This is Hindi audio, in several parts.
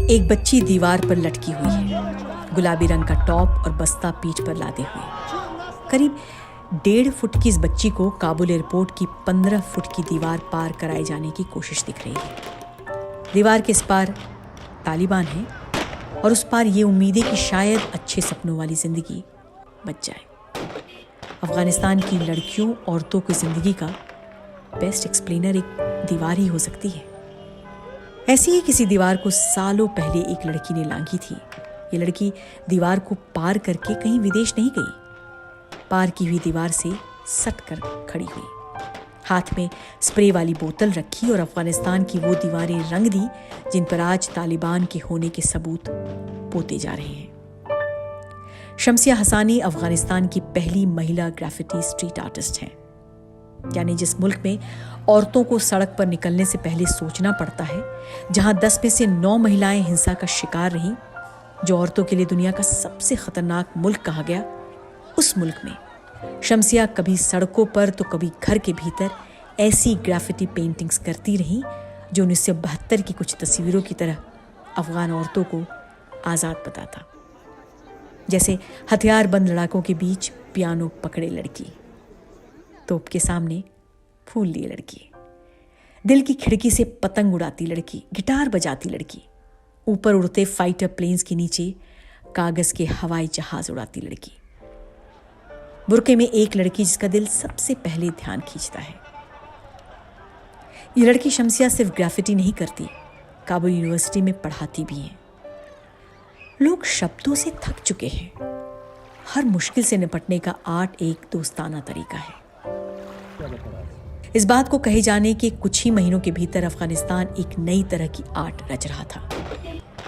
एक बच्ची दीवार पर लटकी हुई है, गुलाबी रंग का टॉप और बस्ता पीठ पर लादे हुए। करीब 1.5 फुट की इस बच्ची को काबुल एयरपोर्ट की 15 फुट की दीवार पार कराए जाने की कोशिश दिख रही है। दीवार के इस पार तालिबान है और उस पार ये उम्मीद है कि शायद अच्छे सपनों वाली जिंदगी बच जाए। अफगानिस्तान की लड़कियों औरतों की जिंदगी का बेस्ट एक्सप्लेनर एक दीवार ही हो सकती है। ऐसी ही किसी दीवार को सालों पहले एक लड़की ने लांघी थी। ये लड़की दीवार को पार करके कहीं विदेश नहीं गई, पार की हुई दीवार से सट कर खड़ी हुई, हाथ में स्प्रे वाली बोतल रखी और अफगानिस्तान की वो दीवारें रंग दी जिन पर आज तालिबान के होने के सबूत पोते जा रहे हैं। शम्सिया हसानी अफगानिस्तान की पहली महिला ग्राफिटी स्ट्रीट आर्टिस्ट हैं। यानी जिस मुल्क में औरतों को सड़क पर निकलने से पहले सोचना पड़ता है, जहां 10 में से 9 महिलाएं हिंसा का शिकार रहीं, जो औरतों के लिए दुनिया का सबसे खतरनाक मुल्क कहा गया, उस मुल्क में शम्सिया कभी सड़कों पर तो कभी घर के भीतर ऐसी ग्राफिटी पेंटिंग्स करती रहीं जो 1972 की कुछ तस्वीरों की तरह अफगान औरतों को आज़ाद बताता। जैसे हथियारबंद लड़ाकों के बीच पियानो पकड़े लड़की, तोप के सामने फूल लिए लड़की, दिल की खिड़की से पतंग उड़ाती लड़की, गिटार बजाती लड़की, ऊपर उड़ते फाइटर प्लेन्स के नीचे कागज के हवाई जहाज उड़ाती लड़की, बुर्के में एक लड़की जिसका दिल सबसे पहले ध्यान खींचता है। ये लड़की शम्सिया सिर्फ ग्राफिटी नहीं करती, काबुल यूनिवर्सिटी में पढ़ाती भी है। लोग शब्दों से थक चुके हैं। हर मुश्किल से निपटने का आर्ट एक दोस्ताना तरीका है। इस बात को कहे जाने के कुछ ही महीनों के भीतर अफगानिस्तान एक नई तरह की आर्ट रच रहा था।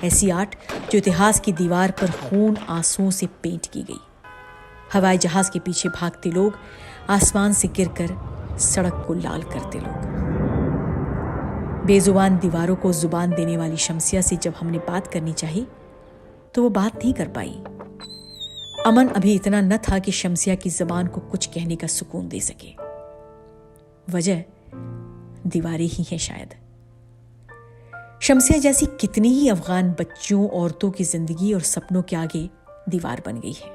ऐसी आर्ट जो इतिहास की दीवार पर खून आंसुओं से पेंट की गई। हवाई जहाज के पीछे भागते लोग, आसमान से गिरकर सड़क को लाल करते लोग। बेजुबान दीवारों को जुबान देने वाली शम्सिया से जब हमने बात करनी चाहिए तो वो बात नहीं कर पाई। अमन अभी इतना न था कि शम्सिया की जबान को कुछ कहने का सुकून दे सके। वजह दीवारें ही हैं शायद। शम्सिया जैसी कितनी ही अफगान बच्चियों औरतों की जिंदगी और सपनों के आगे दीवार बन गई है,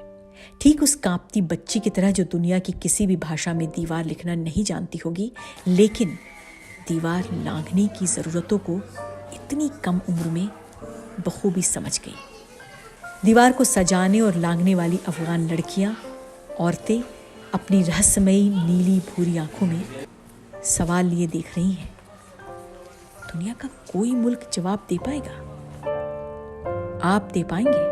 ठीक उस कांपती बच्ची की तरह जो दुनिया की किसी भी भाषा में दीवार लिखना नहीं जानती होगी, लेकिन दीवार लांघने की जरूरतों को इतनी कम उम्र में बखूबी समझ गई। दीवार को सजाने और लांघने वाली अफगान लड़कियां, औरतें अपनी रहस्यमयी नीली भूरी आंखों में सवाल लिए देख रही हैं। दुनिया का कोई मुल्क जवाब दे पाएगा? आप दे पाएंगे?